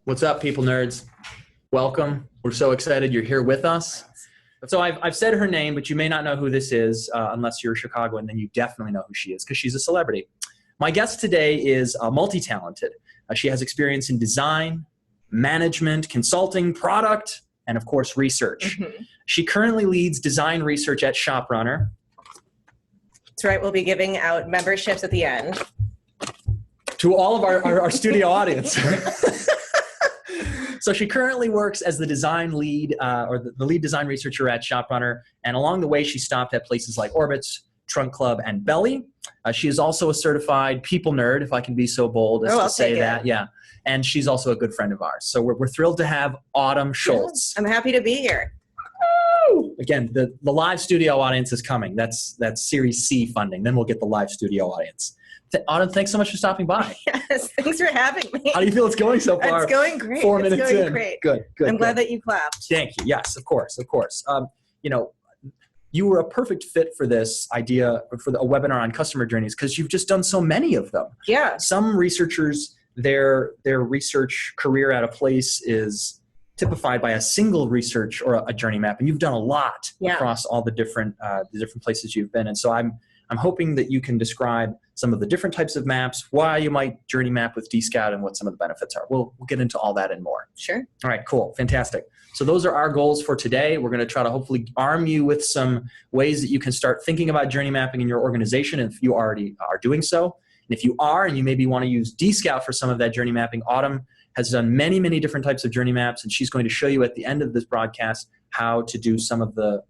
What's up, people nerds? Welcome. We're so excited you're here with us. So I've said her name, but you may not know who this is unless you're Chicago, and then you definitely know who she is because she's a celebrity. My guest today is multi-talented. She has experience in design, management, consulting, product, and of course, research. Mm-hmm. She currently leads design research at ShopRunner. That's right. We'll be giving out memberships at the end. To all of our studio audience. So she currently works as the design lead or the lead design researcher at ShopRunner. And along the way, she stopped at places like Orbitz, Trunk Club, and Belly. She is also a certified people nerd, if I can be so bold as to say that. Yeah. And she's also a good friend of ours. So we're thrilled to have Autumn Schultz. I'm happy to be here. Woo! Again, the live studio audience is coming. That's Series C funding. Then we'll get the live studio audience. Autumn, thanks so much for stopping by. Yes, thanks for having me. How do you feel it's going so far? It's going great. 4 minutes it's going in. Great. Good. I'm glad that you clapped. Thank you. Yes, of course. You were a perfect fit for this idea for a webinar on customer journeys because you've just done so many of them. Yeah. Some researchers, their research career at a place is typified by a single research or a journey map, and you've done a lot across all the different places you've been. And so I'm hoping that you can describe some of the different types of maps, why you might journey map with Dscout, and what some of the benefits are. We'll get into all that and more. Sure. All right, cool. Fantastic. So those are our goals for today. We're going to try to hopefully arm you with some ways that you can start thinking about journey mapping in your organization if you already are doing so. And if you are and you maybe want to use Dscout for some of that journey mapping, Autumn has done many, many different types of journey maps, and she's going to show you at the end of this broadcast how to do some of the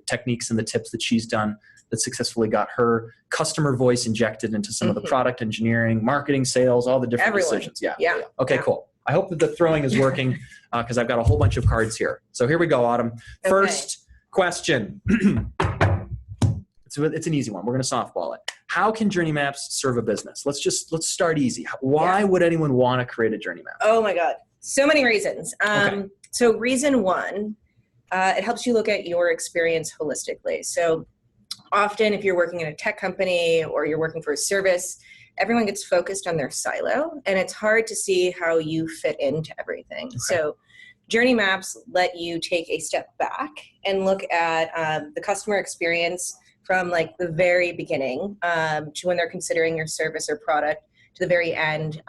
techniques and the tips that she's done that successfully got her customer voice injected into some of the product engineering, marketing, sales, all the different decisions. Yeah. Okay, cool. I hope that the throwing is working because I've got a whole bunch of cards here. So here we go, Autumn. First question. It's an easy one. We're going to softball it. How can journey maps serve a business? Let's start easy. Why would anyone want to create a journey map? Oh my God. So many reasons. So reason one, it helps you look at your experience holistically. So often if you're working in a tech company or you're working for a service, everyone gets focused on their silo and it's hard to see how you fit into everything. Okay. So journey maps let you take a step back and look at the customer experience from like the very beginning to when they're considering your service or product to the very end,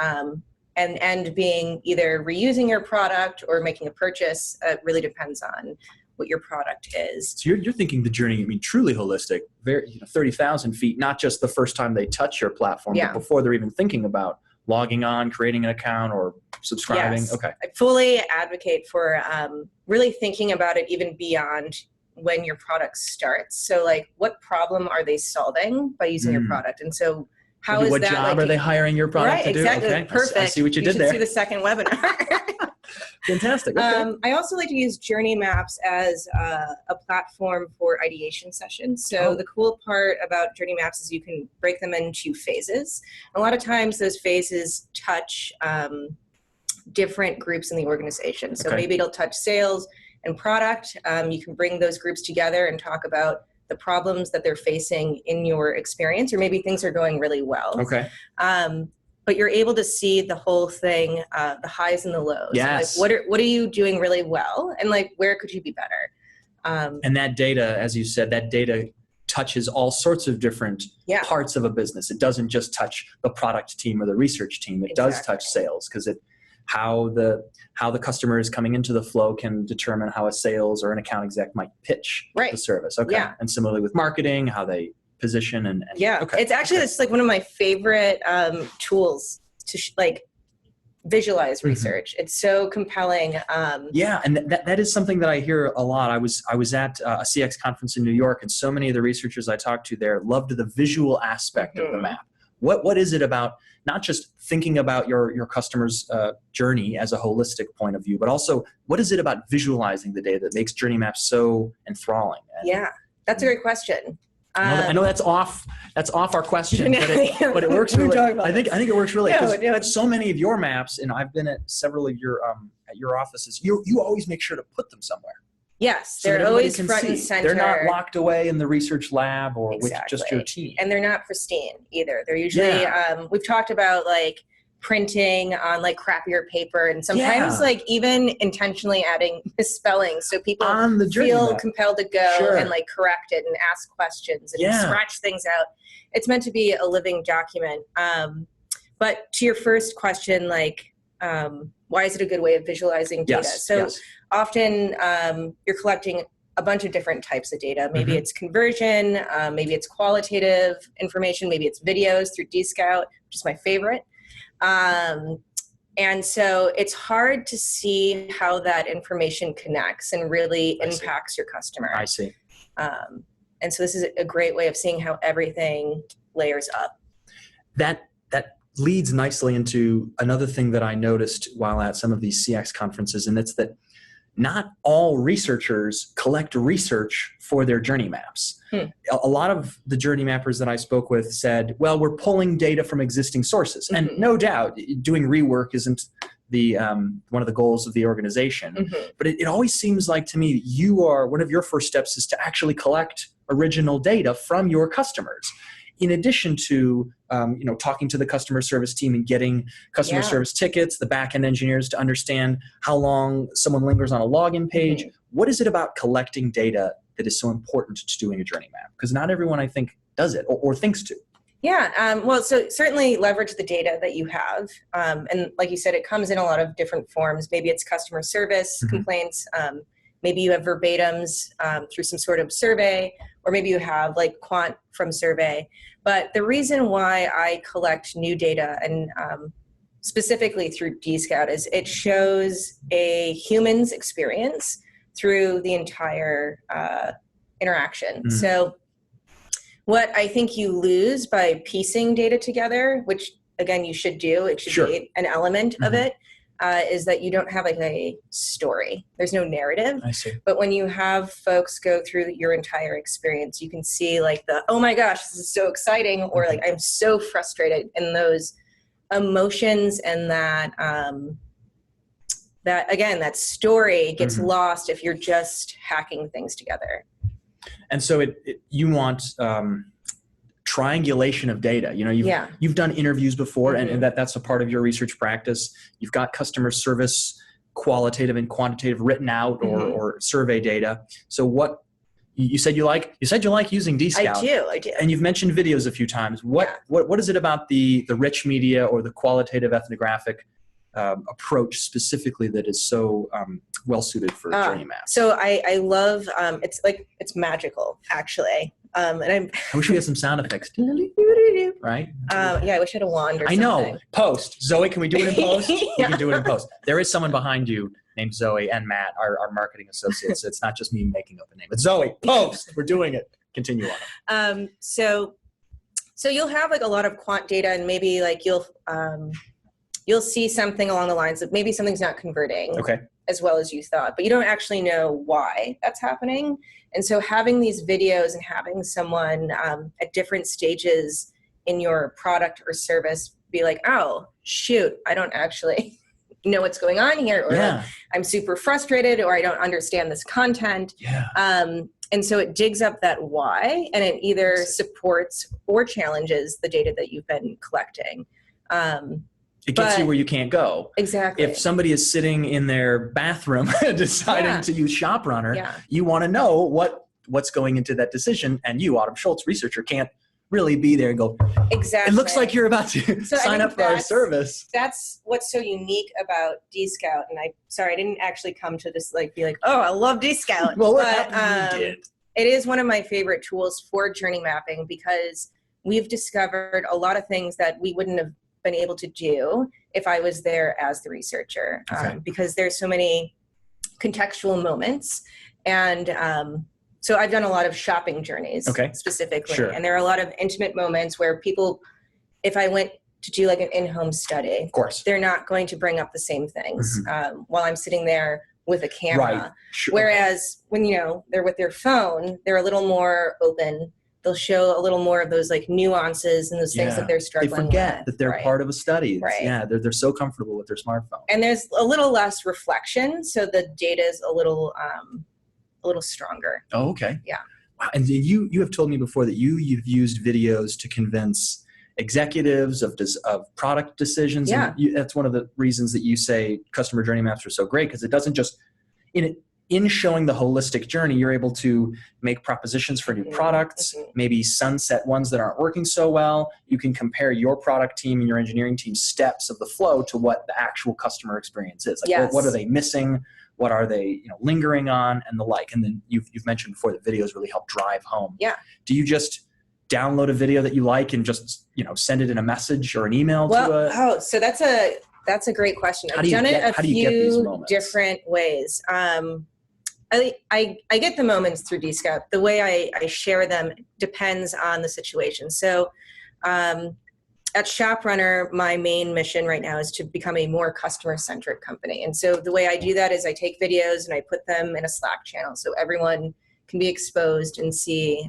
and being either reusing your product or making a purchase. It really depends on what your product is. So you're thinking the journey, truly holistic, 30,000 feet, not just the first time they touch your platform, but before they're even thinking about logging on, creating an account, or subscribing. Yes. Okay. I fully advocate for really thinking about it even beyond when your product starts. So like, what problem are they solving by using your product? And so how is that? What job are they hiring your product to do? Exactly. Okay. Perfect. I see what you did there. You should see the second webinar. Fantastic. Okay. I also like to use journey maps as a platform for ideation sessions. So the cool part about journey maps is you can break them into phases. A lot of times those phases touch different groups in the organization. So maybe it'll touch sales and product. You can bring those groups together and talk about the problems that they're facing in your experience, or maybe things are going really well. Okay. But you're able to see the whole thing, the highs and the lows. Yes. Like what are you doing really well, and like where could you be better? And that data, as you said, that data touches all sorts of different parts of a business. It doesn't just touch the product team or the research team. It does touch sales because how the customer is coming into the flow can determine how a sales or an account exec might pitch the service. Okay. Yeah. And similarly with marketing, how they position and it's actually it's like one of my favorite tools to visualize research. It's so compelling. And that is something that I hear a lot. I was at a CX conference in New York, and so many of the researchers I talked to there loved the visual aspect of the map. What is it about not just thinking about your customer's journey as a holistic point of view, but also what is it about visualizing the data that makes journey maps so enthralling? That's a great question. I know that's off our question, but it works really. I think it works really because so many of your maps, and I've been at several of your at your offices. You always make sure to put them somewhere. Yes, they're always front and center. They're not locked away in the research lab or with just your team. And they're not pristine either. They're usually we've talked about like printing on like crappier paper, and sometimes like even intentionally adding misspelling so people on the feel compelled to go and like correct it and ask questions and scratch things out. It's meant to be a living document. But to your first question, like why is it a good way of visualizing data? So often you're collecting a bunch of different types of data. Maybe it's conversion, maybe it's qualitative information, maybe it's videos through Dscout, which is my favorite. And so it's hard to see how that information connects and really impacts your customer. I see. And so this is a great way of seeing how everything layers up. That leads nicely into another thing that I noticed while at some of these CX conferences, and it's that not all researchers collect research for their journey maps. A lot of the journey mappers that I spoke with said, well, we're pulling data from existing sources. And no doubt, doing rework isn't the one of the goals of the organization. But it always seems like to me, one of your first steps is to actually collect original data from your customers. In addition to talking to the customer service team and getting customer service tickets, the back-end engineers to understand how long someone lingers on a login page. What is it about collecting data that is so important to doing a journey map? Because not everyone, I think, does it or thinks to. Yeah, well, so certainly leverage the data that you have. And like you said, it comes in a lot of different forms. Maybe it's customer service complaints. Maybe you have verbatims through some sort of survey, or maybe you have like quant from survey. But the reason why I collect new data, and specifically through Dscout, is it shows a human's experience through the entire interaction. So what I think you lose by piecing data together, which again you should do, it should be an element of it, is that you don't have like a story. There's no narrative. I see. But when you have folks go through your entire experience, you can see like oh my gosh, this is so exciting, or like I'm so frustrated, and those emotions and that that story gets lost if you're just hacking things together. And so you want triangulation of data. You've done interviews before, and that's a part of your research practice. You've got customer service qualitative and quantitative written out or survey data. So what you said you like using Dscout. I do. And you've mentioned videos a few times. What is it about the rich media or the qualitative ethnographic approach specifically that is so well suited for journey maps? So I love it's magical actually. And I wish we had some sound effects. Right? Yeah, I wish I had a wand or something. I know. Post. Zoe, can we do it in post? We can do it in post. There is someone behind you named Zoe and Matt, our marketing associates. So it's not just me making up a name. It's Zoe. Post. We're doing it. Continue on. So you'll have like a lot of quant data, and maybe like you'll see something along the lines of maybe something's not converting as well as you thought, but you don't actually know why that's happening. And so having these videos and having someone at different stages in your product or service be like, oh, shoot, I don't actually know what's going on here, or like, I'm super frustrated, or I don't understand this content. And so it digs up that why, and it either supports or challenges the data that you've been collecting. It gets you where you can't go. Exactly. If somebody is sitting in their bathroom deciding to use ShopRunner, you want to know what's going into that decision. And you, Autumn Schultz, researcher, can't really be there and go, exactly. It looks like you're about to sign up for our service. That's what's so unique about Dscout. And I didn't actually come to this be like, oh, I love Dscout. Well, you did. It is one of my favorite tools for journey mapping, because we've discovered a lot of things that we wouldn't have been able to do if I was there as the researcher, because there's so many contextual moments. And so I've done a lot of shopping journeys specifically. And there are a lot of intimate moments where people, if I went to do like an in-home study, of course, they're not going to bring up the same things while I'm sitting there with a camera. Whereas when, they're with their phone, they're a little more open. They'll show a little more of those like nuances and those things that they're struggling with. They forget that they're part of a study. Yeah, they're so comfortable with their smartphone. And there's a little less reflection, so the data is a little stronger. Oh, okay. Yeah. Wow. And you have told me before that you've used videos to convince executives, of product decisions. Yeah. And that's one of the reasons that you say customer journey maps are so great, because it doesn't just, in showing the holistic journey, you're able to make propositions for new products, maybe sunset ones that aren't working so well. You can compare your product team and your engineering team's steps of the flow to what the actual customer experience is. Like, what are they missing? What are they lingering on, and the like? And then you've mentioned before that videos really help drive home. Yeah. Do you just download a video that you like and just send it in a message or an email so that's a great question. I've done it a few different ways. I get the moments through Dscout. The way I share them depends on the situation. So at ShopRunner, my main mission right now is to become a more customer-centric company. And so the way I do that is I take videos and I put them in a Slack channel so everyone can be exposed and see,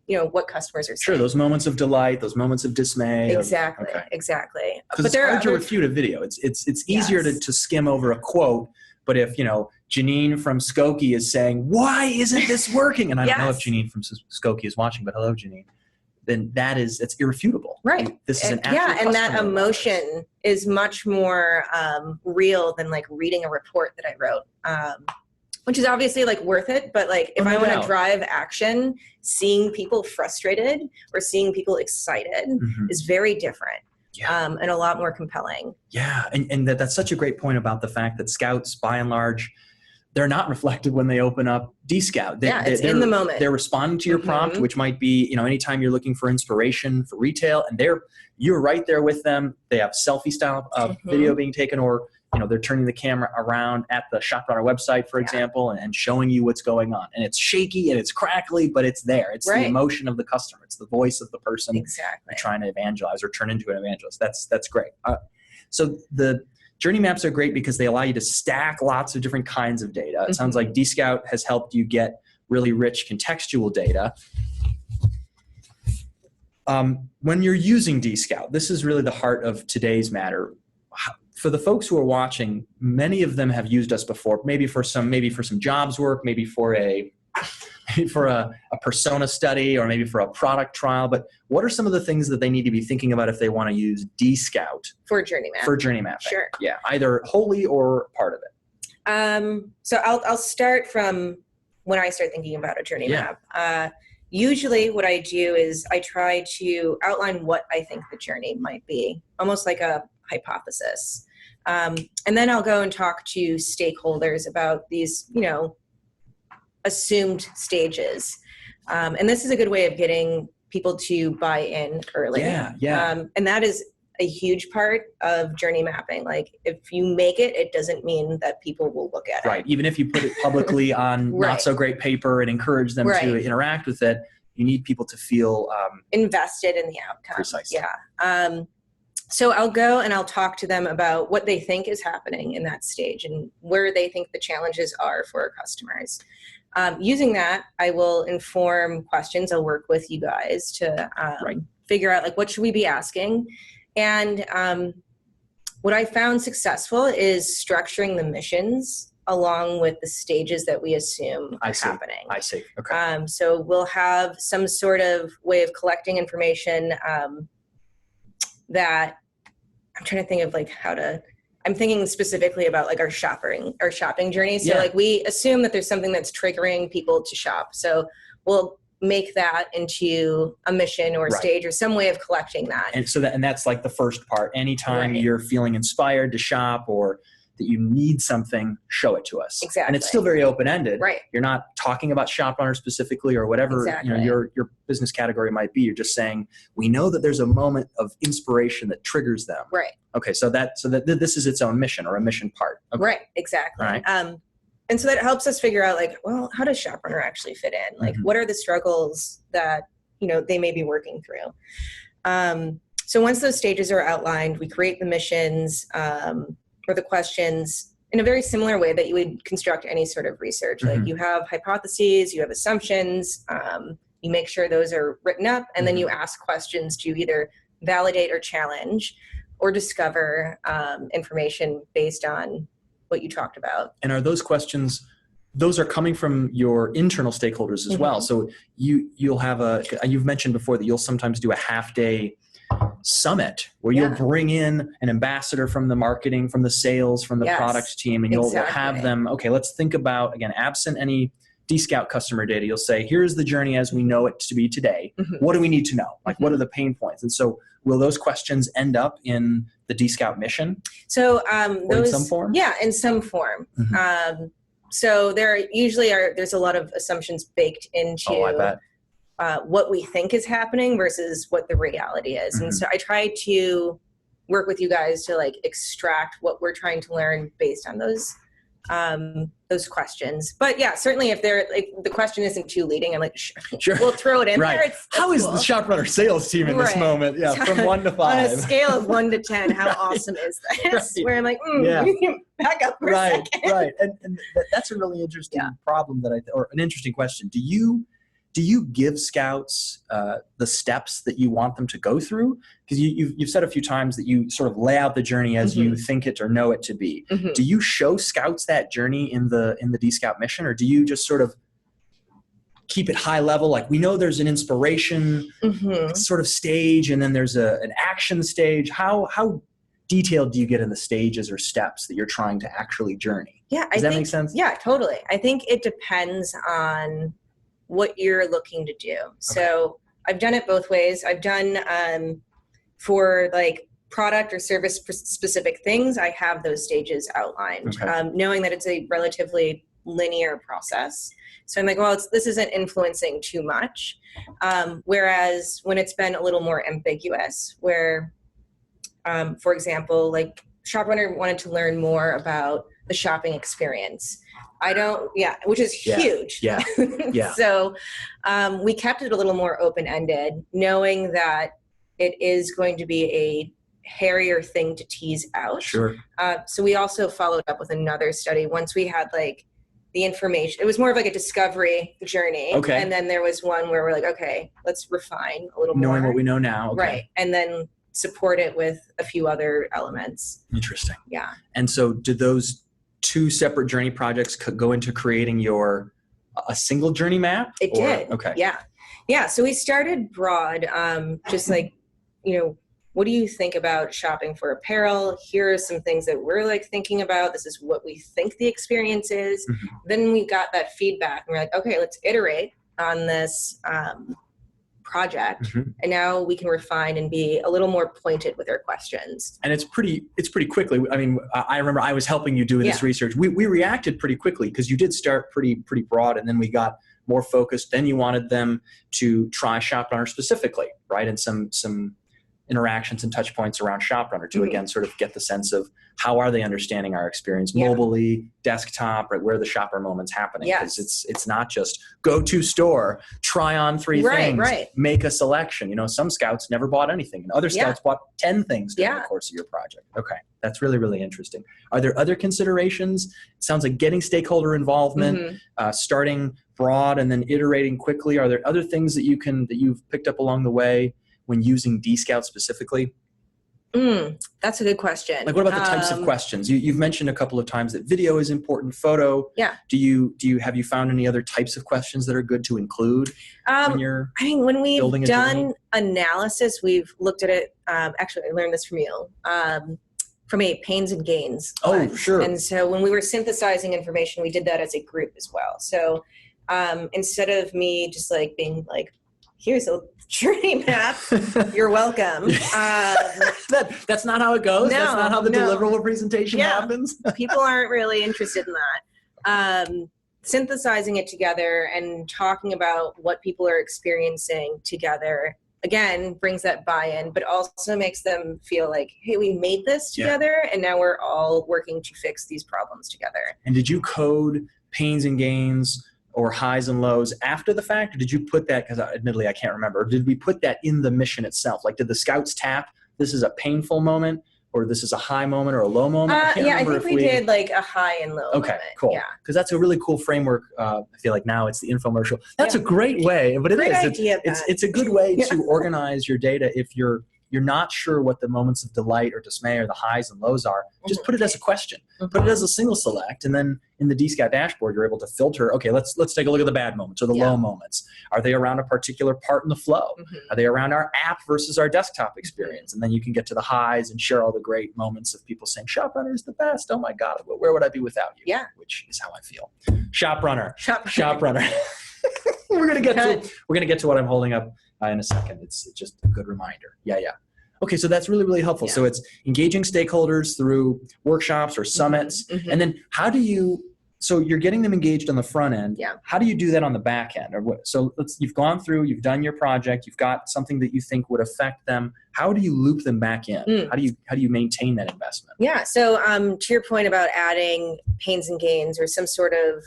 what customers are saying. Sure, those moments of delight, those moments of dismay. Exactly. Because it's hard to refute a video. It's easier to skim over a quote. But if, Janine from Skokie is saying, why isn't this working? And I don't know if Janine from Skokie is watching, but hello, Janine. Then it's irrefutable. Right. This is an actual and that emotion is much more real than like reading a report that I wrote, which is obviously like worth it. But like if I want to drive action, seeing people frustrated or seeing people excited is very different. Yeah. And a lot more compelling. Yeah. And that's such a great point about the fact that scouts, by and large, they're not reflected when they open up Dscout. It's in the moment. They're responding to your prompt, which might be, anytime you're looking for inspiration for retail, and you're right there with them. They have selfie style of video being taken, or they're turning the camera around at the ShopRunner website, for example, and showing you what's going on. And it's shaky and it's crackly, but it's there. It's the emotion of the customer. It's the voice of the person trying to evangelize or turn into an evangelist. That's great. So the journey maps are great because they allow you to stack lots of different kinds of data. It sounds like Dscout has helped you get really rich contextual data. When you're using Dscout, this is really the heart of today's matter. For the folks who are watching, many of them have used us before, maybe for some jobs work, maybe for a persona study, or maybe for a product trial. But what are some of the things that they need to be thinking about if they want to use Dscout for journey map? For journey mapping. Sure. Yeah, either wholly or part of it. So I'll start from when I start thinking about a journey map. Usually what I do is I try to outline what I think the journey might be, almost like a hypothesis. And then I'll go and talk to stakeholders about these, assumed stages. And this is a good way of getting people to buy in early. Yeah. And that is a huge part of journey mapping. Like if you make it, it doesn't mean that people will look at it. Right. Even if you put it publicly on not so great paper and encourage them to interact with it, you need people to feel invested in the outcome. Precisely. Yeah. So I'll go and I'll talk to them about what they think is happening in that stage and where they think the challenges are for our customers. Using that, I will inform questions. I'll work with you guys to figure out like what should we be asking. And what I found successful is structuring the missions along with the stages that we assume are happening. I see. Okay. So we'll have some sort of way of collecting information that I'm trying to think of like I'm thinking specifically about like our shopping journey. So like we assume that there's something that's triggering people to shop. So we'll make that into a mission or a stage or some way of collecting that. And so that's like the first part. Anytime you're feeling inspired to shop or that you need something, show it to us. Exactly. And it's still very open-ended. Right. You're not talking about ShopRunner specifically or whatever your business category might be. You're just saying, we know that there's a moment of inspiration that triggers them. Right. Okay, so that this is its own mission or a mission part. Okay. Right, exactly. Right. And so that helps us figure out like, well, how does ShopRunner actually fit in? Like, what are the struggles that, they may be working through? So once those stages are outlined, we create the missions, or the questions in a very similar way that you would construct any sort of research. Like you have hypotheses, you have assumptions, you make sure those are written up, and then you ask questions to either validate or challenge or discover information based on what you talked about. And are those questions, those are coming from your internal stakeholders as well. So you'll have you've mentioned before that you'll sometimes do a half-day summit where you'll bring in an ambassador from the marketing, from the sales, from the product team, and you'll have them, okay, let's think about, again, absent any Dscout customer data, you'll say, here's the journey as we know it to be today. What do we need to know? Like, what are the pain points? And so will those questions end up in the Dscout mission? So in some form? Yeah, in some form. So there's a lot of assumptions baked into what we think is happening versus what the reality is. And so I try to work with you guys to like extract what we're trying to learn based on those questions. But yeah, certainly if they're like, the question isn't too leading, I'm like, sure. We'll throw it in there. How is the ShopRunner sales team in this moment? Yeah, from 1 to 5. On a scale of 1 to 10, how awesome is this? Where I'm like, back up for a second. Right. And that's a really interesting problem or an interesting question. Do you give scouts the steps that you want them to go through? Because you've said a few times that you sort of lay out the journey as you think it or know it to be. Do you show scouts that journey in the Dscout mission, or do you just sort of keep it high level? Like, we know there's an inspiration sort of stage, and then there's an action stage. How detailed do you get in the stages or steps that you're trying to actually journey? Yeah, Does that make sense? Yeah, totally. I think it depends on what you're looking to do. So I've done it both ways. I've done for like product or service specific things, I have those stages outlined, knowing that it's a relatively linear process. So I'm like, well, this isn't influencing too much. Whereas when it's been a little more ambiguous, where, for example, like ShopRunner wanted to learn more about the shopping experience. Which is huge. Yeah. So we kept it a little more open-ended, knowing that it is going to be a hairier thing to tease out. Sure. So we also followed up with another study once we had like the information. It was more of like a discovery journey. Okay. And then there was one where we're like, okay, let's refine a little more. Knowing what we know now. Okay. Right. And then support it with a few other elements. Interesting. Yeah. And so did those 2 separate journey projects go into creating a single journey map? It did. Okay. Yeah. So we started broad, just like, what do you think about shopping for apparel? Here are some things that we're like thinking about. This is what we think the experience is. Then we got that feedback and we're like, okay, let's iterate on this project, and now we can refine and be a little more pointed with our questions. And it's pretty quickly. I mean, I remember I was helping you doing this research. We reacted pretty quickly because you did start pretty broad, and then we got more focused. Then you wanted them to try ShopRunner specifically, right? And some interactions and touch points around ShopRunner to again sort of get the sense of how are they understanding our experience mobilely, desktop, right, where the shopper moment's happening. Because it's not just go to store, try on 3 things, make a selection. Some scouts never bought anything, and other scouts bought 10 things during the course of your project. Okay, that's really, really interesting. Are there other considerations? It sounds like getting stakeholder involvement, starting broad and then iterating quickly. Are there other things that you've picked up along the way when using Dscout specifically? That's a good question. Like, what about the types of questions? You've mentioned a couple of times that video is important, photo. Yeah. Have you found any other types of questions that are good to include when you're when we've done analysis, we've looked at it. Actually, I learned this from you. From a pains and gains lens. Oh, sure. And so when we were synthesizing information, we did that as a group as well. So instead of me just like being like, here's a journey map, you're welcome. That's not how it goes. That's not how the deliverable presentation happens. People aren't really interested in that. Synthesizing it together and talking about what people are experiencing together, again, brings that buy-in, but also makes them feel like, hey, we made this together, and now we're all working to fix these problems together. And did you code pains and gains or highs and lows after the fact, or did you put that, because admittedly I can't remember, did we put that in the mission itself? Like, did the scouts tap, this is a painful moment, or this is a high moment or a low moment? I think we did like a high and low moment. Cool. Yeah. Because that's a really cool framework. I feel like now it's the infomercial. That's a great way, but it is. Idea, it's a good way to organize your data if you're you're not sure what the moments of delight or dismay or the highs and lows are, just put it as a question. Put it as a single select, and then in the Dscout dashboard, you're able to filter, okay, let's take a look at the bad moments or the low moments. Are they around a particular part in the flow? Are they around our app versus our desktop experience? And then you can get to the highs and share all the great moments of people saying, ShopRunner is the best. Oh my God, where would I be without you? Yeah. Which is how I feel. ShopRunner. ShopRunner. We're gonna get to what I'm holding up in a second. It's just a good reminder. Yeah. Okay, so that's really, really helpful. So it's engaging stakeholders through workshops or summits, and then how do you? So you're getting them engaged on the front end. Yeah. How do you do that on the back end? So you've gone through, you've done your project, you've got something that you think would affect them. How do you loop them back in? How do you maintain that investment? Yeah. So to your point about adding pains and gains or some sort of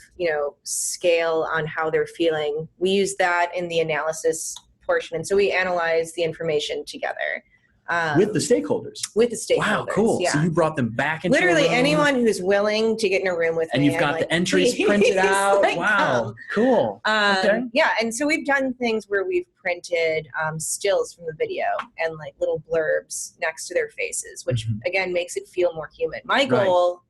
scale on how they're feeling, we use that in the analysis portion, and so we analyze the information together. With the stakeholders. Wow, cool. Yeah. So you brought them back into literally a room, anyone who's willing to get in a room with and me. And you've got the entries printed out. Wow, cool. Okay. Yeah, and so we've done things where we've printed stills from the video and like little blurbs next to their faces, which again makes it feel more human. My goal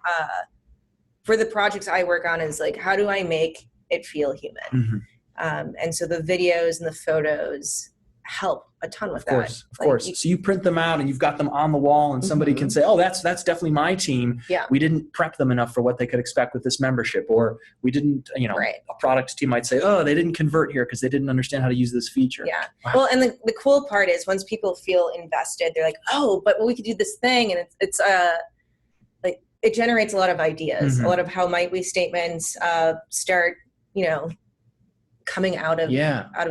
for the projects I work on is like, how do I make it feel human? And so the videos and the photos help a ton with that. Of course. So you print them out and you've got them on the wall, and somebody can say, oh, that's definitely my team. Yeah. We didn't prep them enough for what they could expect with this membership, or we didn't, a product team might say, oh, they didn't convert here because they didn't understand how to use this feature. Yeah. Wow. Well, and the cool part is once people feel invested, they're like, oh, but we could do this thing, and it's like it generates a lot of ideas, a lot of how might we statements start, coming out of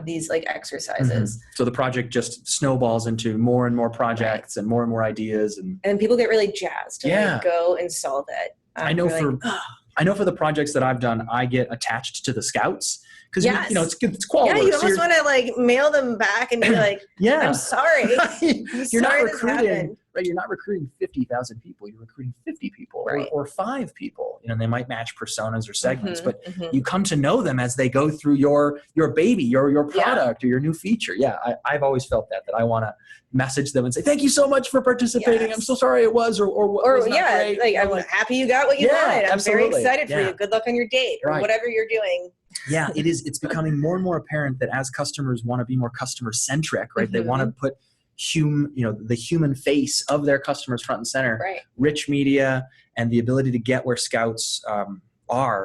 these like exercises. So the project just snowballs into more and more projects and more ideas, and people get really jazzed to like go and solve it. I know for the projects that I've done, I get attached to the scouts because it's good, it's quality. Yeah, you almost want to like mail them back and be like, I'm sorry. You're not recruiting. Right, you're not recruiting 50,000 people. You're recruiting 50 people or 5 people. They might match personas or segments, but you come to know them as they go through your baby, your product or your new feature. Yeah, I've always felt that I want to message them and say, thank you so much for participating. I'm so sorry it was or was not great. Like, I'm happy you got what you wanted. I'm very excited for you. Good luck on your date or whatever you're doing. Yeah, it is. It's becoming more and more apparent that as customers want to be more customer-centric, right? They want to put the human face of their customers front and center. Rich media and the ability to get where scouts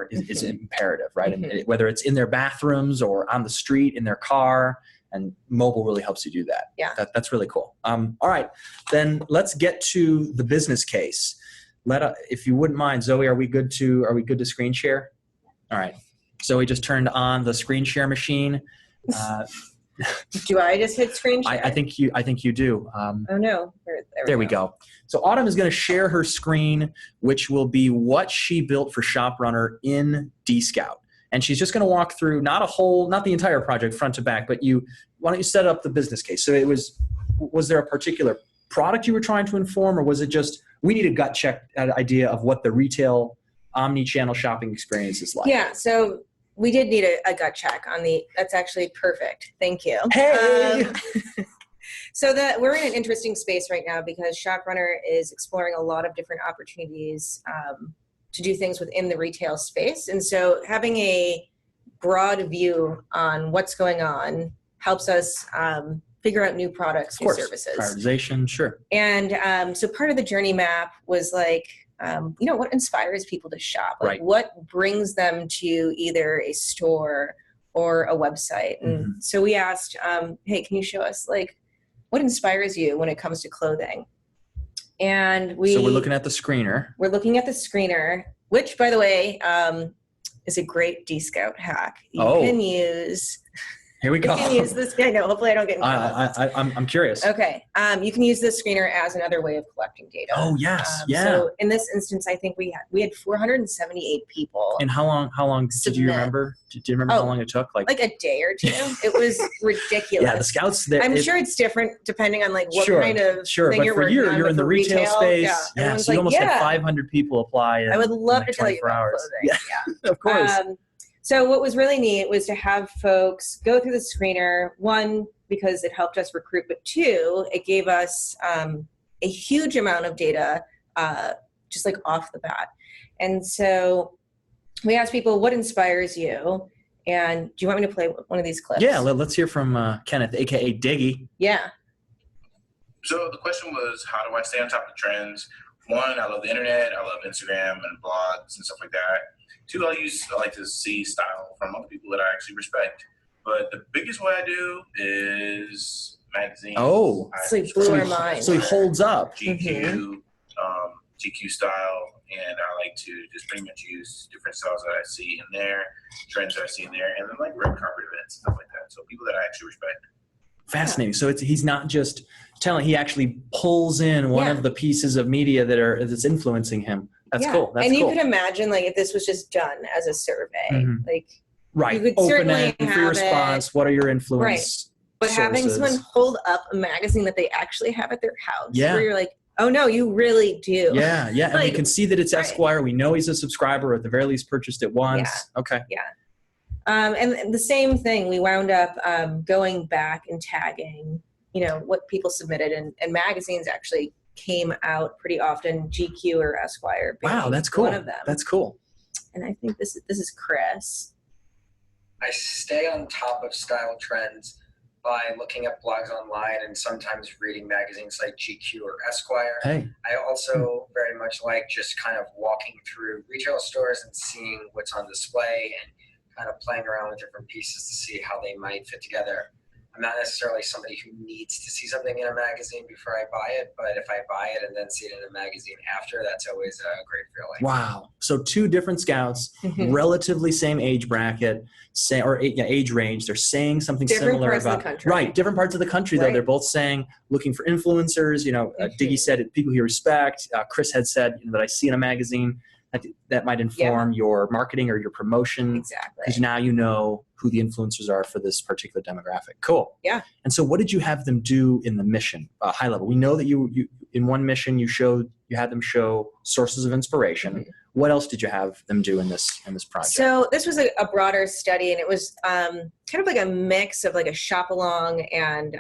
is imperative, right? And whether it's in their bathrooms or on the street in their car, and mobile really helps you do that. Yeah, that's really cool. All right, then let's get to the business case. If you wouldn't mind, Zoe, are we good to screen share? All right, Zoe just turned on the screen share machine. Do I just hit screen share? I think you do. Oh no! There we go. So Autumn is going to share her screen, which will be what she built for ShopRunner in Dscout, and she's just going to walk through not the entire project front to back, but why don't you set up the business case? So was there a particular product you were trying to inform, or was it just we need a gut check idea of what the retail omni-channel shopping experience is like? Yeah. So we did need a gut check on that's actually perfect. Thank you. Hey! So we're in an interesting space right now because ShopRunner is exploring a lot of different opportunities to do things within the retail space. And so having a broad view on what's going on helps us figure out new products, new services. Prioritization, sure. And so part of the journey map was like, what inspires people to shop? Like what brings them to either a store or a website? And so we asked, hey, can you show us like what inspires you when it comes to clothing? And so we're looking at the screener. We're looking at the screener, which by the way, is a great Dscout hack. You can use... Here we go. You can use this. I know. Hopefully, I don't get in trouble. I'm curious. Okay. You can use this screener as another way of collecting data. Oh yes, So in this instance, I think we had 478 people. And how long did you remember? Do you remember how long it took? Like a day or two. It was ridiculous. Yeah, the scouts. I'm sure it's different depending on like what kind of thing you're working on. You're in the retail space. Yeah. So you almost had 500 people apply. I would love to tell you about clothing. Yeah, of course. So what was really neat was to have folks go through the screener, one, because it helped us recruit, but two, it gave us a huge amount of data just like off the bat. And so we asked people, what inspires you? And do you want me to play one of these clips? Yeah, let's hear from Kenneth, aka Diggy. Yeah. So the question was, how do I stay on top of trends? One, I love the internet. I love Instagram and blogs and stuff like that. Two, I like to see style from other people that I actually respect. But the biggest way I do is magazines. Oh, it's like blew our mind. So he holds up. GQ, GQ style, and I like to just pretty much use different styles that I see in there, trends that I see in there, and then like red carpet events and stuff like that. So people that I actually respect. Fascinating. So he's not just telling; he actually pulls in one of the pieces of media that's influencing him. That's cool. That's and cool. you could imagine, like, if this was just done as a survey, like, right, you could open certainly end, free response. What are your influence? Right. But having someone hold up a magazine that they actually have at their house, where you're like, oh no, you really do. Yeah, yeah, and like, we can see that it's Esquire. We know he's a subscriber, or at the very least purchased it once. Yeah. Okay. Yeah. And the same thing, we wound up going back and tagging, what people submitted, and magazines actually came out pretty often, GQ or Esquire. Wow, that's cool. One of them. That's cool. And I think this is Chris. I stay on top of style trends by looking at blogs online and sometimes reading magazines like GQ or Esquire. Hey. I also very much like just kind of walking through retail stores and seeing what's on display and kind of playing around with different pieces to see how they might fit together. I'm not necessarily somebody who needs to see something in a magazine before I buy it, but if I buy it and then see it in a magazine after, that's always a great feeling. Wow. So two different scouts, relatively same age bracket, age range. They're saying something similar parts about of the country. Right, different parts of the country though. They're both saying looking for influencers. Diggy said people he respect. Chris had said that I see in a magazine. That might inform your marketing or your promotion. Exactly. Because now you know who the influencers are for this particular demographic. Cool. Yeah. And so what did you have them do in the mission, high level? We know that you in one mission you had them show sources of inspiration. What else did you have them do in this project? So this was a broader study, and it was kind of like a mix of like a shop along and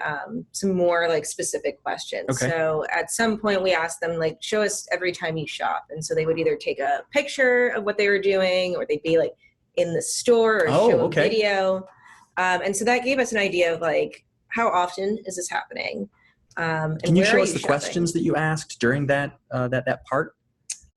some more like specific questions. Okay. So at some point we asked them, like, show us every time you shop. And so they would either take a picture of what they were doing, or they'd be like in the store, or show a video. And so that gave us an idea of like, how often is this happening? And can you show us the shopping? questions that you asked during that part?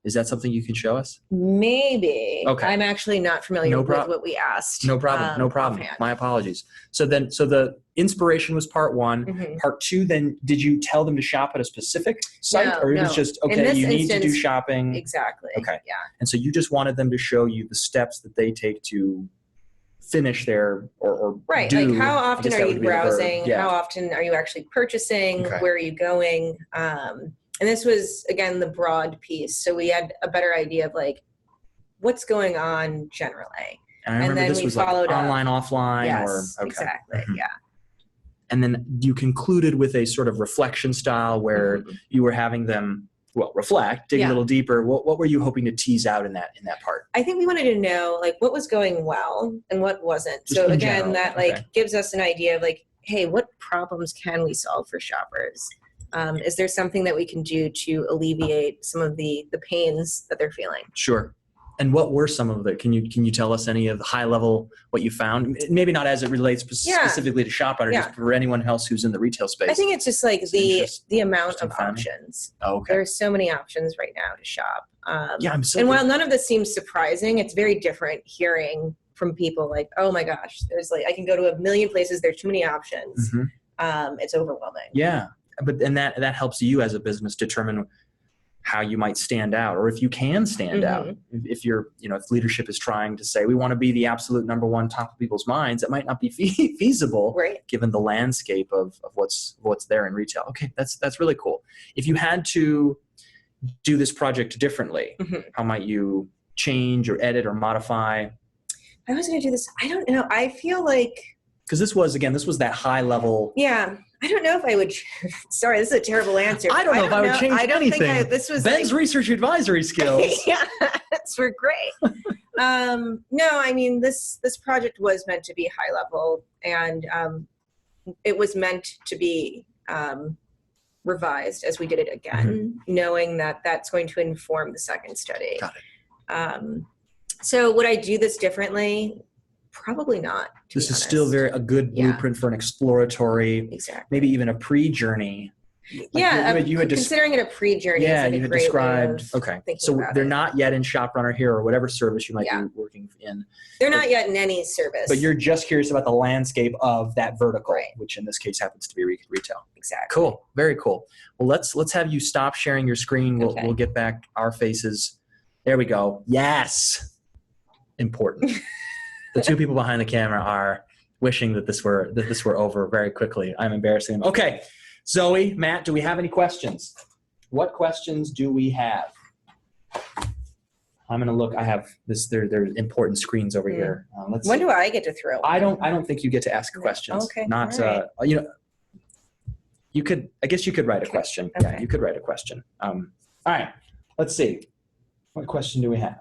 Is that something you can show us? Maybe. Okay. I'm actually not familiar with what we asked. No problem. No problem. Offhand. My apologies. So the inspiration was part one. Part two, then did you tell them to shop at a specific site, or it was just, okay, you need to do shopping? Exactly. Okay. Yeah. And so you just wanted them to show you the steps that they take to finish their or right. do. Like, how often are you browsing? Yeah. How often are you actually purchasing? Okay. Where are you going? And this was, again, the broad piece. So we had a better idea of like what's going on generally. And I remember then this we was like followed up. online, offline, Yes, or okay. exactly. Yeah. And then you concluded with a sort of reflection style where you were having them reflect, dig a little deeper. What were you hoping to tease out in that part? I think we wanted to know like what was going well and what wasn't. Just so in again, general. that like gives us an idea of like, hey, what problems can we solve for shoppers? Is there something that we can do to alleviate some of the pains that they're feeling? Sure. And what were some of the? Can you tell us any of the high level what you found? Maybe not as it relates specifically to ShopRunner, just for anyone else who's in the retail space. I think it's just like the amount of options. Oh, okay. There are so many options right now to shop. And while none of this seems surprising, it's very different hearing from people like, oh my gosh, there's like I can go to a million places. There's too many options. It's overwhelming. Yeah. But that helps you as a business determine how you might stand out, or if you can stand out. If you're, if leadership is trying to say we want to be the absolute number one top of people's minds, it might not be feasible, given the landscape of what's there in retail. Okay, that's really cool. If you had to do this project differently, how might you change or edit or modify? I was going to do this. I don't know. I feel like because this was that high level. Yeah. I don't know if I would. Sorry, this is a terrible answer. I don't know if I would change anything. Think this was Ben's research advisory skills. Yeah, that's were great. No, I mean this project was meant to be high level, and it was meant to be revised as we did it again, knowing that that's going to inform the second study. Got it. So would I do this differently? Probably not. This is still a good blueprint for an exploratory, maybe even a pre-journey. Like you had considering it a pre-journey. Yeah, like you had described. So they're it. not yet in ShopRunner here or whatever service you might be working in. They're not yet in any service. But you're just curious about the landscape of that vertical, which in this case happens to be retail. Exactly. Cool. Very cool. Well, let's have you stop sharing your screen. We'll get back our faces. There we go. Yes. Important. The two people behind the camera are wishing that this were over very quickly. I'm embarrassing them. Okay. Zoe, Matt, do we have any questions? What questions do we have? I'm gonna look. I have this. There's important screens over here. Let's when see. do I get to throw? I don't think you get to ask questions. Okay. Not you could. I guess you could write a question. Okay. Yeah, you could write a question. All right. Let's see. What question do we have?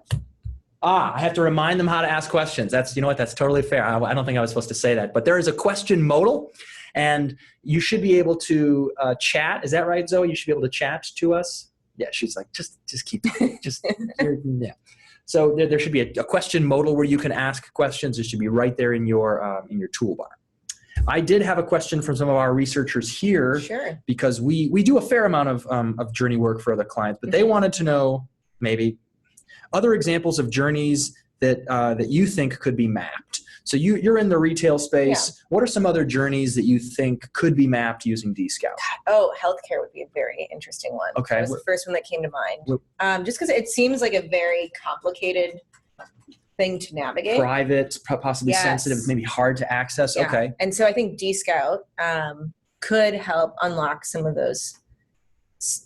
I have to remind them how to ask questions. That's that's totally fair. I don't think I was supposed to say that, but there is a question modal. And you should be able to chat. Is that right, Zoe? You should be able to chat to us. Yeah, she's like, just keep, yeah. So there should be a question modal where you can ask questions. It should be right there in your toolbar. I did have a question from some of our researchers here, because we do a fair amount of journey work for other clients, but they wanted to know maybe other examples of journeys that you think could be mapped. So you're in the retail space. Yeah. What are some other journeys that you think could be mapped using Dscout? Oh, healthcare would be a very interesting one. Okay. That was the first one that came to mind. Just because it seems like a very complicated thing to navigate. Private, possibly sensitive, maybe hard to access. Yeah. Okay. And so I think Dscout could help unlock some of those,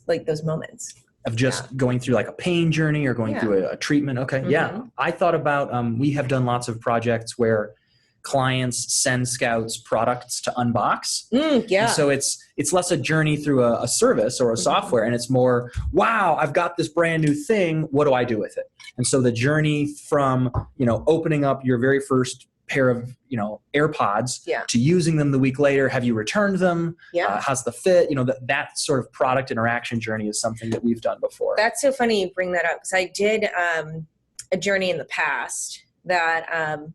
like those moments. Of just going through like a pain journey or going through a treatment. Okay. Yeah. I thought about, we have done lots of projects where clients send scouts products to unbox. Yeah. And so it's less a journey through a service or a software, and it's more, wow, I've got this brand new thing. What do I do with it? And so the journey from, opening up your very first pair of AirPods to using them the week later, have you returned them? How's the fit? That sort of product interaction journey is something that we've done before. That's so funny you bring that up, because I did a journey in the past that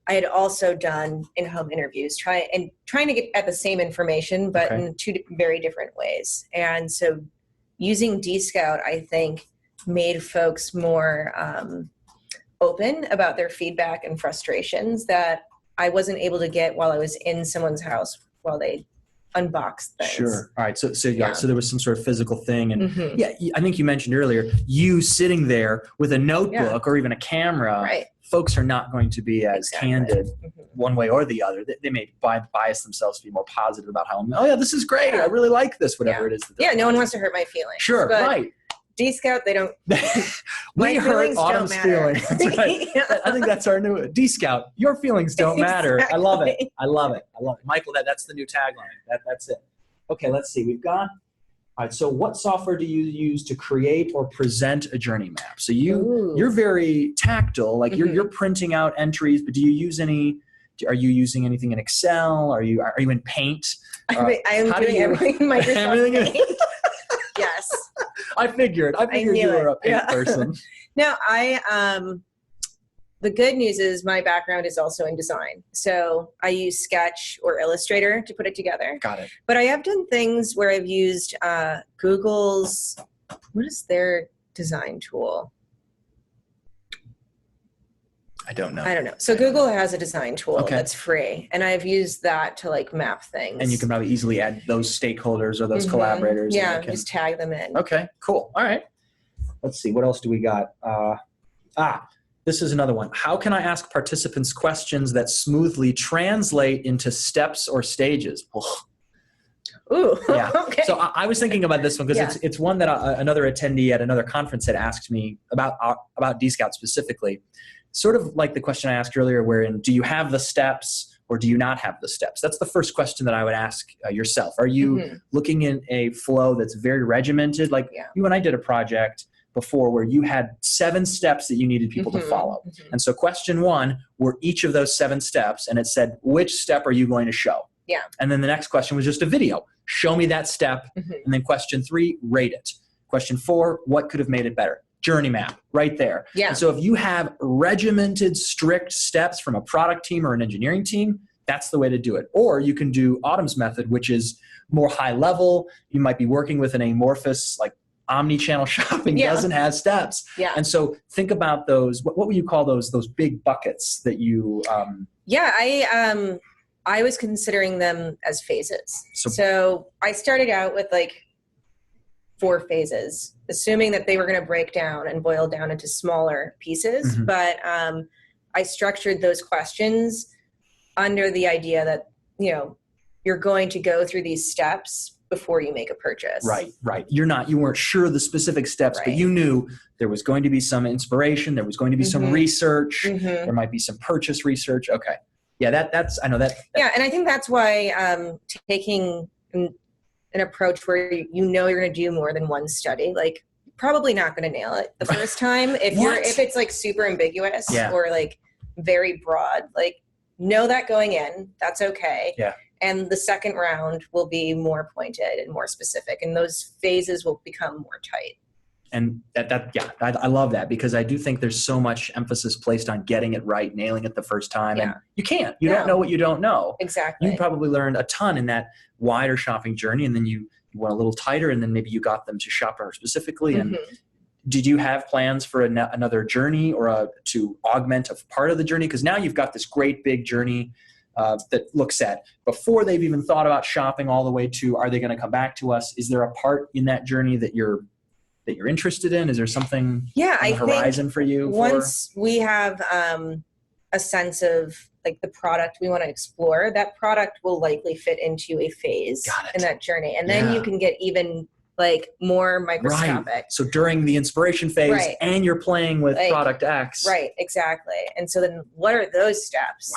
I had also done in-home interviews, trying to get at the same information, but in two very different ways. And so using Dscout, I think, made folks more open about their feedback and frustrations that I wasn't able to get while I was in someone's house while they unboxed things. Sure. All right. So there was some sort of physical thing. And I think you mentioned earlier, you sitting there with a notebook or even a camera, folks are not going to be as candid one way or the other. They may bias themselves to be more positive about how, this is great. I really like this, whatever it is. No one wants to hurt my feelings. Sure. Right. Dscout, they don't. We hurt Autumn's feelings. That's right. I think that's our new Dscout. Your feelings don't matter. I love it. I love it. Michael, that's the new tagline. That's it. Okay, let's see. We've got. All right. So, what software do you use to create or present a journey map? So you're very tactile. Like you're printing out entries, but do you use any? Are you using anything in Excel? Are you in Paint? I am doing everything in Microsoft Paint. Yes. I figured you were a Paint person. No, the good news is my background is also in design. So I use Sketch or Illustrator to put it together. Got it. But I have done things where I've used Google's, what is their design tool? I don't know. So Google has a design tool that's free, and I've used that to like map things. And you can probably easily add those stakeholders or those collaborators. Yeah, just tag them in. Okay, cool. All right. Let's see. What else do we got? This is another one. How can I ask participants questions that smoothly translate into steps or stages? Ooh, yeah. Okay. So I was thinking about this one because it's one that another attendee at another conference had asked me about Dscout specifically. Sort of like the question I asked earlier, wherein do you have the steps or do you not have the steps? That's the first question that I would ask yourself. Are you looking in a flow that's very regimented? Like you and I did a project before where you had 7 steps that you needed people to follow. And so question 1 were each of those 7 steps, and it said, which step are you going to show? Yeah. And then the next question was just a video. Show me that step. And then question 3, rate it. Question 4, what could have made it better? Journey map right there. Yeah. And so if you have regimented, strict steps from a product team or an engineering team, that's the way to do it. Or you can do Autumn's method, which is more high level. You might be working with an amorphous, like omni-channel shopping doesn't have steps. Yeah. And so think about those. What would you call those big buckets that you? I was considering them as phases. So I started out with like 4 phases, assuming that they were going to break down and boil down into smaller pieces. But I structured those questions under the idea that, you know, you're going to go through these steps before you make a purchase. Right. You weren't sure of the specific steps, but you knew there was going to be some inspiration. There was going to be some research. There might be some purchase research. Okay. Yeah, I know that. Yeah, and I think that's why taking an approach where you know you're going to do more than one study, like probably not going to nail it the first time. If it's like super ambiguous or like very broad, like know that going in, that's okay. Yeah. And the second round will be more pointed and more specific, and those phases will become more tight. And I love that, because I do think there's so much emphasis placed on getting it right, nailing it the first time. And you can't. You don't know what you don't know. Exactly. You probably learned a ton in that wider shopping journey, and then you went a little tighter, and then maybe you got them to ShopRunner specifically. And did you have plans for another journey or to augment a part of the journey? Because now you've got this great big journey that looks at before they've even thought about shopping all the way to, are they going to come back to us? Is there a part in that journey that you're interested in? Is there something on the horizon for you? Once we have a sense of like the product we want to explore, that product will likely fit into a phase in that journey. And then you can get even like more microscopic. Right. So during the inspiration phase and you're playing with product X. Right, exactly. And so then what are those steps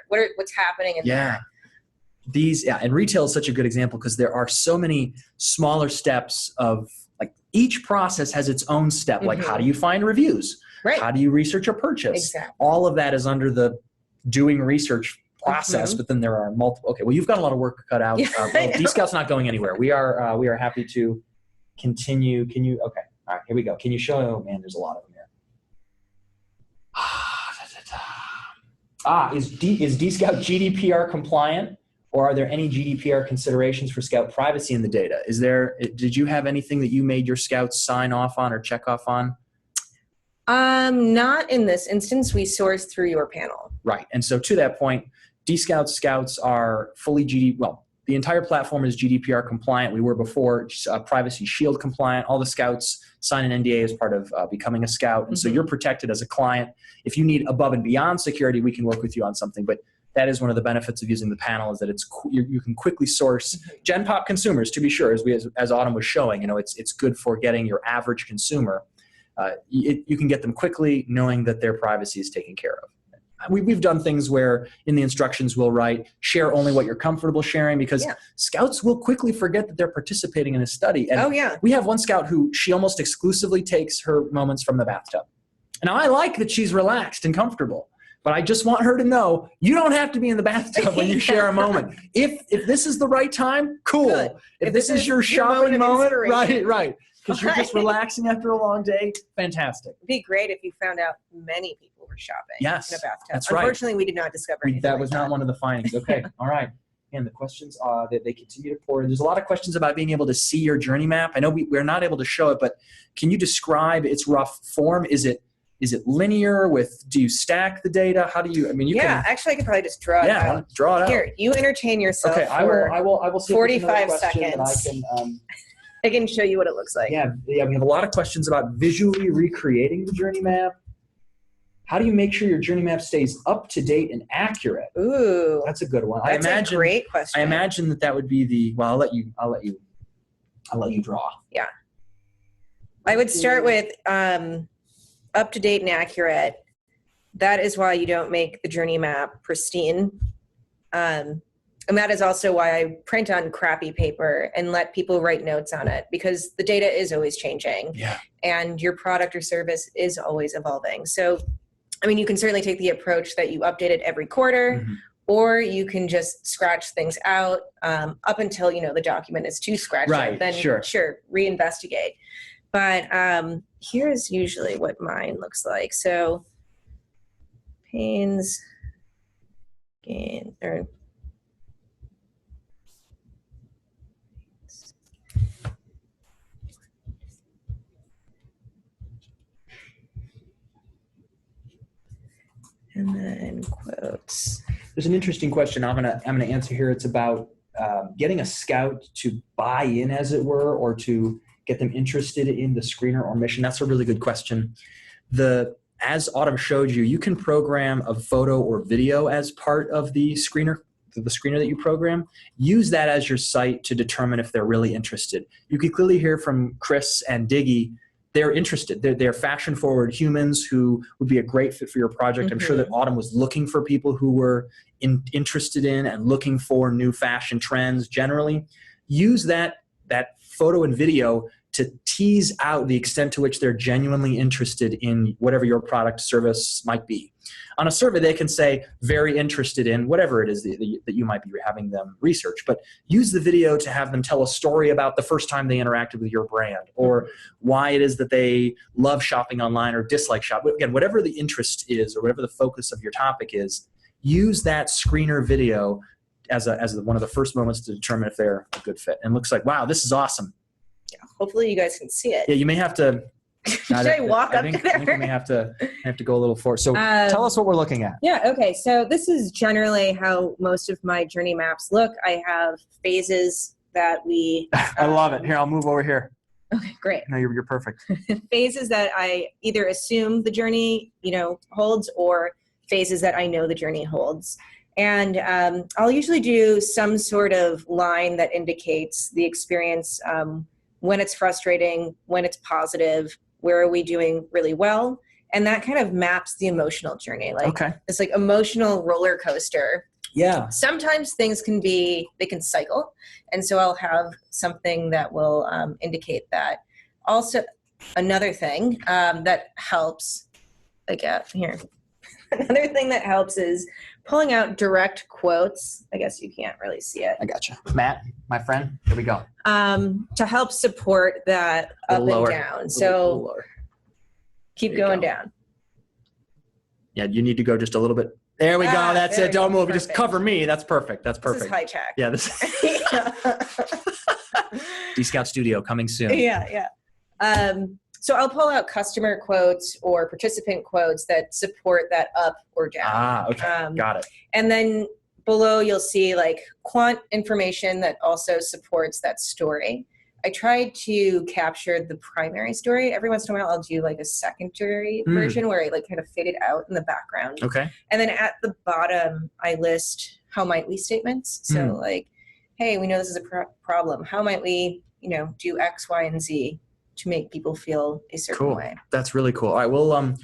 what's happening in there? And retail is such a good example, because there are so many smaller steps of, like, each process has its own step. Like, how do you find reviews? Right. How do you research a purchase? Exactly. All of that is under the doing research process, but then there are multiple. Okay, well, you've got a lot of work cut out. Dscout's not going anywhere. We are happy to continue. Can you? Okay. All right. Here we go. Can you show? Oh man, there's a lot of them here. Is Dscout GDPR compliant, or are there any GDPR considerations for Scout privacy in the data? Did you have anything that you made your Scouts sign off on or check off on? Not in this instance. We source through your panel. Right. And so to that point, Dscout Scouts are fully the entire platform is GDPR compliant. We were before Privacy Shield compliant. All the Scouts sign an NDA as part of becoming a Scout. And so you're protected as a client. If you need above and beyond security, we can work with you on something. But that is one of the benefits of using the panel, is that you can quickly source Gen Pop consumers, to be sure, as Autumn was showing. You know, it's good for getting your average consumer. You can get them quickly, knowing that their privacy is taken care of. We've done things where in the instructions we'll write, share only what you're comfortable sharing, because Scouts will quickly forget that they're participating in a study. And we have one Scout who she almost exclusively takes her moments from the bathtub. And I like that she's relaxed and comfortable, but I just want her to know you don't have to be in the bathtub when you share a moment. If this is the right time, cool. Good. If this is your shopping moment, right. Because you're just relaxing after a long day, fantastic. It'd be great if you found out many people were shopping in a bathtub. That's right. Unfortunately, we did not discover anything that was not one of the findings. Okay, all right. And the questions that they continue to pour in. There's a lot of questions about being able to see your journey map. I know we're not able to show it, but can you describe its rough form? Is it linear? Do you stack the data? How do you? I mean, you can. Actually, I could probably just draw it out. Yeah, draw it out. Here, you entertain yourself. Okay, I will. See 45 seconds. I can. I can show you what it looks like. Yeah. We have a lot of questions about visually recreating the journey map. How do you make sure your journey map stays up to date and accurate? Ooh, that's a good one. That's a great question. I imagine that would be I'll let you draw. Yeah. I would start with up to date and accurate. That is why you don't make the journey map pristine. And that is also why I print on crappy paper and let people write notes on it, because the data is always changing. Yeah. And your product or service is always evolving. So, I mean, you can certainly take the approach that you update it every quarter, or you can just scratch things out up until, the document is too scratched out. Then sure, reinvestigate. But here's usually what mine looks like. So pains, gain, or and then quotes. There's an interesting question I'm gonna answer here. It's about getting a scout to buy in, as it were, or to get them interested in the screener or mission. That's a really good question. As Autumn showed you, you can program a photo or video as part of the screener that you program. Use that as your site to determine if they're really interested. You can clearly hear from Chris and Diggy, they're interested. They're fashion-forward humans who would be a great fit for your project. I'm sure that Autumn was looking for people who were interested in and looking for new fashion trends generally. Use that photo and video to tease out the extent to which they're genuinely interested in whatever your product service might be. On a survey, they can say, very interested in whatever it is that you might be having them research. But use the video to have them tell a story about the first time they interacted with your brand, or why it is that they love shopping online or dislike shopping. Again, whatever the interest is or whatever the focus of your topic is, use that screener video as one of the first moments to determine if they're a good fit. And it looks like, wow, this is awesome. Yeah, hopefully you guys can see it. Yeah, you may have to. Should I walk up to there? I think we may have to go a little forward. So tell us what we're looking at. Yeah, okay. So this is generally how most of my journey maps look. I have phases that we... I love it. Here, I'll move over here. Okay, great. No, you're perfect. Phases that I either assume the journey, holds, or phases that I know the journey holds. And I'll usually do some sort of line that indicates the experience, when it's frustrating, when it's positive, where are we doing really well, and that kind of maps the emotional journey. It's like emotional roller coaster. Yeah. Sometimes things they can cycle, and so I'll have something that will indicate that. Also, another thing that helps, here. Another thing that helps is pulling out direct quotes. I guess you can't really see it. I gotcha. Matt, my friend, here we go. To help support that up and down. So keep going down. Yeah, you need to go just a little bit. There we go. That's it. Don't move. Just cover me. That's perfect. That's perfect. This is high tech. Yeah, this Dscout Studio coming soon. Yeah. So I'll pull out customer quotes or participant quotes that support that up or down. Okay. Got it. And then below you'll see quant information that also supports that story. I try to capture the primary story. Every once in a while I'll do a secondary version where I kind of fade it out in the background. Okay. And then at the bottom I list how might we statements. So hey, we know this is a problem. How might we, do X, Y, and Z to make people feel a certain way. That's really cool. All right,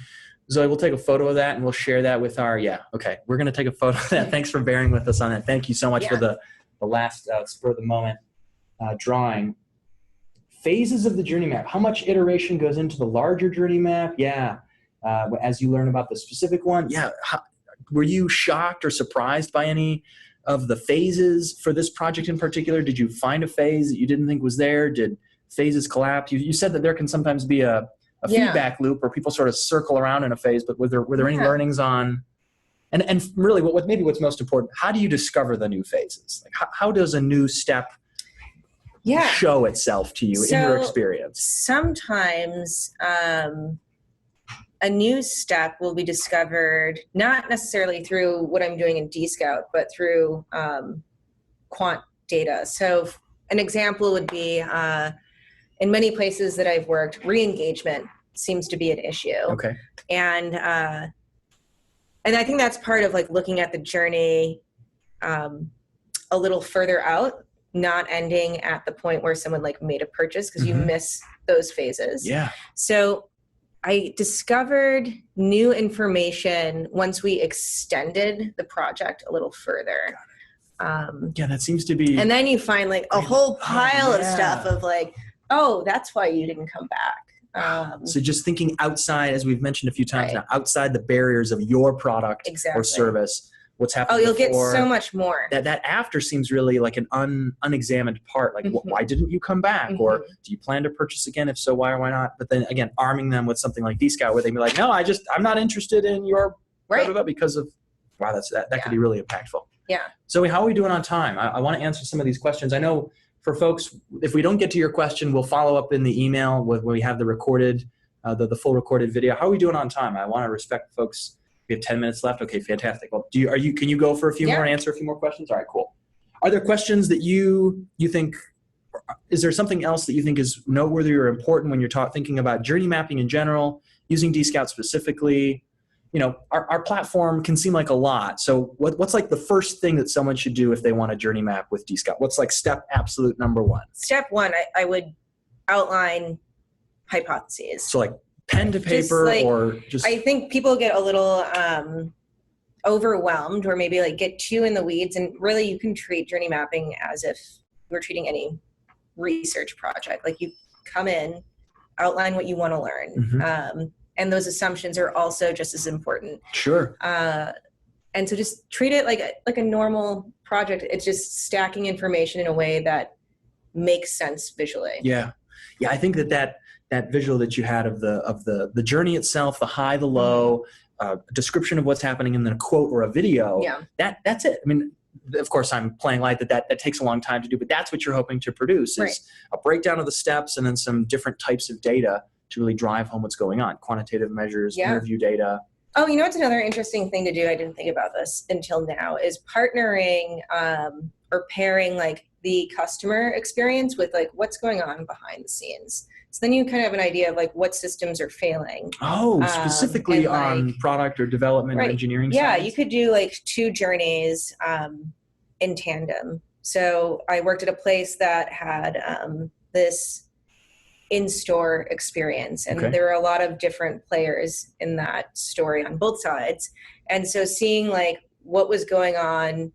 Zoe, we'll take a photo of that and we'll share that with our, we're going to take a photo of that. Thanks for bearing with us on that. Thank you so much for the last spur of the moment drawing. Phases of the journey map. How much iteration goes into the larger journey map? Yeah. As you learn about the specific one. Yeah. Were you shocked or surprised by any of the phases for this project in particular? Did you find a phase that you didn't think was there? Did phases collapse? You said that there can sometimes be a feedback loop where people sort of circle around in a phase, but were there any learnings on, and really what's most important, how do you discover the new phases? How does a new step show itself to you in your experience? Sometimes a new step will be discovered not necessarily through what I'm doing in Dscout, but through quant data. So an example would be in many places that I've worked, re-engagement seems to be an issue. Okay. And I think that's part of looking at the journey a little further out, not ending at the point where someone made a purchase, because you miss those phases. Yeah. So I discovered new information once we extended the project a little further. That seems to be. And then you find a whole pile of stuff of oh, that's why you didn't come back. So just thinking outside, as we've mentioned a few times now, outside the barriers of your product or service, what's happened Oh, you'll before. get so much more. That after seems really like an unexamined part. Like, why didn't you come back? Or do you plan to purchase again? If so, why or why not? But then again, arming them with something like Dscout where they be like, no, I'm not interested in your blah, blah, blah, because of, wow, that could be really impactful. Yeah. Zoe, how are we doing on time? I want to answer some of these questions. I know for folks, if we don't get to your question, we'll follow up in the email when we have the recorded, the full recorded video. How are we doing on time? I want to respect folks. We have 10 minutes left. Okay, fantastic. Well, can you go for a few more and answer a few more questions? All right, cool. Are there questions that you think, is there something else that you think is noteworthy or important when you're thinking about journey mapping in general, using Dscout specifically? You know, our platform can seem like a lot. So what's like the first thing that someone should do if they want a journey map with Dscout? What's like step absolute number one? Step one, I would outline hypotheses. So like pen to paper or just... I think people get a little overwhelmed or maybe like get too in the weeds, and really you can treat journey mapping as if you're treating any research project. Like, you come in, outline what you want to learn. And those assumptions are also just as important. Sure. And so just treat it like a normal project. It's just stacking information in a way that makes sense visually. Yeah. I think that visual that you had of the journey itself, the high, the low, description of what's happening, and then a quote or a video. Yeah. That's it. I mean, of course, I'm playing light that takes a long time to do, but that's what you're hoping to produce is a breakdown of the steps and then some different types of data to really drive home what's going on. Quantitative measures, interview data. Oh, you know what's another interesting thing to do? I didn't think about this until now, is partnering or pairing like the customer experience with like what's going on behind the scenes. So then you kind of have an idea of like what systems are failing. Oh, specifically on product or development or engineering Yeah, side? you could do like two journeys in tandem. So I worked at a place that had this in-store experience, and there were a lot of different players in that story on both sides. And so seeing like what was going on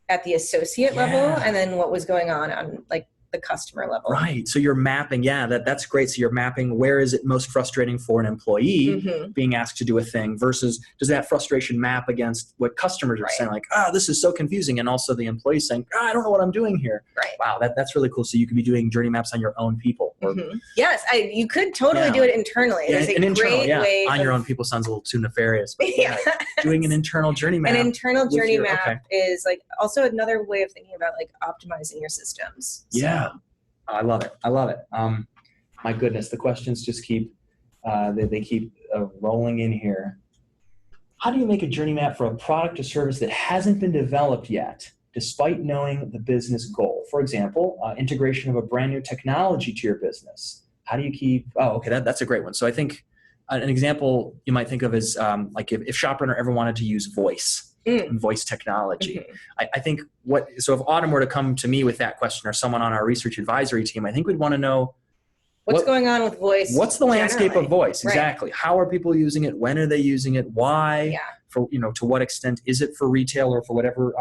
at the associate level and then what was going on like the customer level. Right. So you're mapping, that's great. So you're mapping where is it most frustrating for an employee being asked to do a thing versus does that frustration map against what customers are saying, like, this is so confusing. And also the employee saying, I don't know what I'm doing here. Right. Wow, that's really cool. So you could be doing journey maps on your own people. Or, Yes, you could totally do it internally. There's a great way on your own people sounds a little too nefarious. But doing an internal journey map. An internal journey map is like also another way of thinking about like optimizing your systems. So. I love it. My goodness, the questions just keep they keep rolling in here. How do you make a journey map for a product or service that hasn't been developed yet, despite knowing the business goal? For example, integration of a brand new technology to your business. How do you keep? That's a great one. So I think an example you might think of is like if ShopRunner ever wanted to use voice technology. I think so if Autumn were to come to me with that question or someone on our research advisory team, I think we'd want to know what's going on with voice. What's the landscape of voice? Exactly. How are people using it? When are they using it? Why? For, to what extent is it for retail or for whatever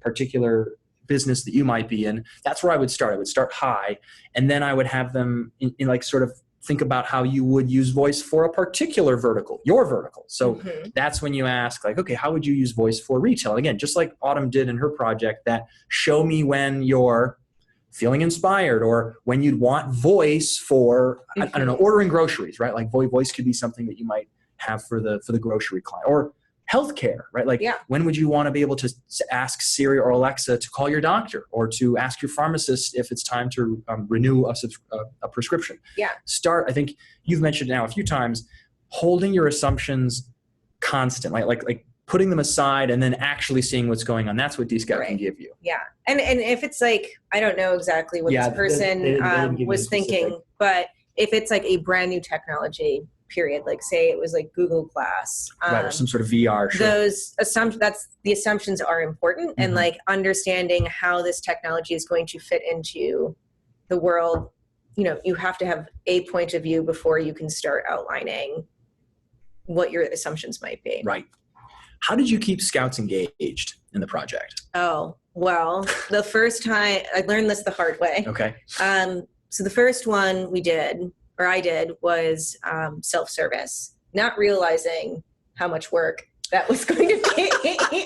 particular business that you might be in? That's where I would start. I would start high, and then I would have them in like sort of think about how you would use voice for a particular vertical, your vertical. So that's when you ask like, okay, how would you use voice for retail? And again, just like Autumn did in her project, that show me when you're feeling inspired or when you'd want voice for, I don't know, ordering groceries, right? Like voice could be something that you might have for the grocery client or healthcare, right? Like when would you want to be able to ask Siri or Alexa to call your doctor or to ask your pharmacist if it's time to renew a prescription? I think you've mentioned now a few times, holding your assumptions constant, like putting them aside and then actually seeing what's going on. That's what Dscout can give you. Yeah. And if it's like, I don't know exactly what this person was thinking, but if it's like a brand new technology, period, like say it was like Google Glass, or some sort of VR. Those the assumptions are important, and like understanding how this technology is going to fit into the world. You have to have a point of view before you can start outlining what your assumptions might be. Right. How did you keep scouts engaged in the project? Oh, well, the first time I learned this the hard way. Okay. So the first one I did was self-service, not realizing how much work that was going to be.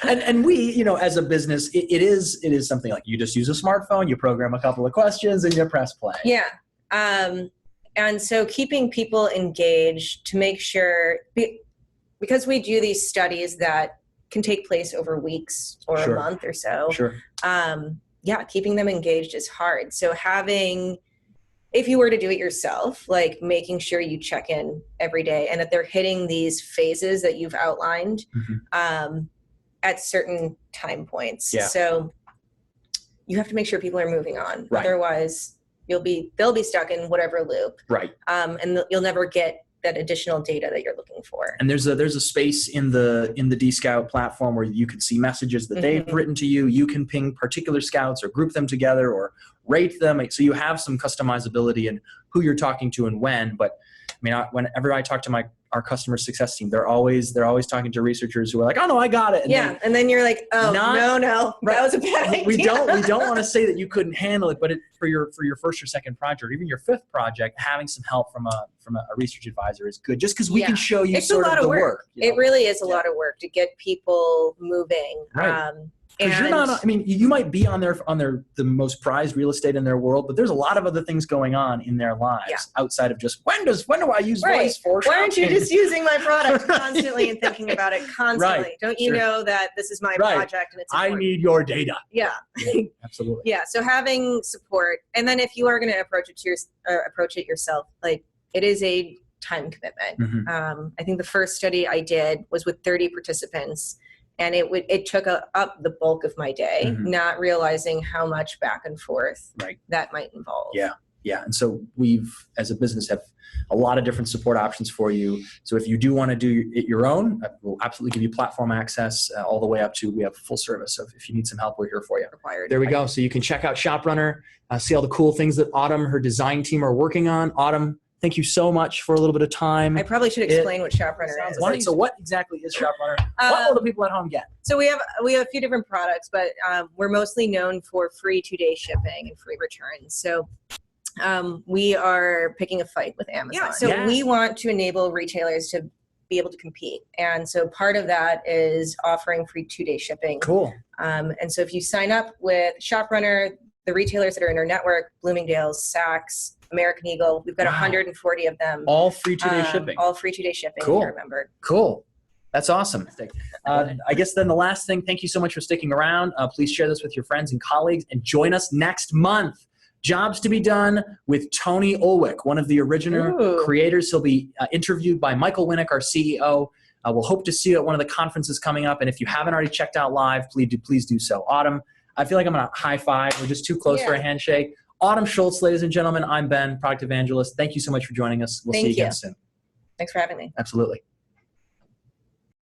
And we, you know, as a business, it is something like you just use a smartphone, you program a couple of questions, and you press play. Yeah. And so keeping people engaged to make sure, because we do these studies that can take place over weeks or Sure. a month or so. Sure. Keeping them engaged is hard. So if you were to do it yourself, like making sure you check in every day and that they're hitting these phases that you've outlined at certain time points. Yeah. So you have to make sure people are moving on. Right. Otherwise, they'll be stuck in whatever loop. Right. And you'll never get that additional data that you're looking for. And there's a space in the Dscout platform where you can see messages that they've written to you. You can ping particular scouts or group them together or rate them. So you have some customizability in who you're talking to and when. But I mean, whenever I talk to our customer success team, they're always talking to researchers who are like, oh no, I got it. And then you're like, oh no, right. That was a bad idea. We don't want to say that you couldn't handle it, but for your first or second project, or even your fifth project, having some help from a research advisor is good. Just because we can show you sort of the work. You know? It really is a lot of work to get people moving. Right. Because you're not, I mean, you might be on the most prized real estate in their world, but there's a lot of other things going on in their lives outside of just when do I use voice for shopping? Why aren't you just using my product constantly and thinking about it constantly? Right. Don't you know that this is my project and it's important? I need your data. Yeah. Absolutely. Yeah. So having support, and then if you are going to approach it yourself, like it is a time commitment. I think the first study I did was with 30 participants. And it took up the bulk of my day, not realizing how much back and forth that might involve. Yeah. And so we've, as a business, have a lot of different support options for you. So if you do want to do it your own, we'll absolutely give you platform access all the way up to, we have full service. So if you need some help, we're here for you. There we go. So you can check out ShopRunner, see all the cool things that Autumn, her design team are working on. Autumn, thank you so much for a little bit of time. I probably should explain what ShopRunner is. So what exactly is ShopRunner? What will the people at home get? So we have a few different products, but we're mostly known for free 2-day shipping and free returns. So we are picking a fight with Amazon. We want to enable retailers to be able to compete. And so part of that is offering free 2-day shipping. Cool. And so if you sign up with ShopRunner, the retailers that are in our network, Bloomingdale's, Saks, American Eagle, we've got 140 of them. All free 2-day shipping. All free 2-day shipping, cool. if you remember. Cool. That's awesome. I guess then the last thing, thank you so much for sticking around. Please share this with your friends and colleagues and join us next month. Jobs to be Done with Tony Ulwick, one of the original creators. He'll be interviewed by Michael Winnick, our CEO. We'll hope to see you at one of the conferences coming up. And if you haven't already checked out live, please do so. Autumn, I feel like I'm going to high five. We're just too close for a handshake. Autumn Schultz, ladies and gentlemen. I'm Ben, product evangelist. Thank you so much for joining us. We'll see you again soon. Thanks for having me. Absolutely.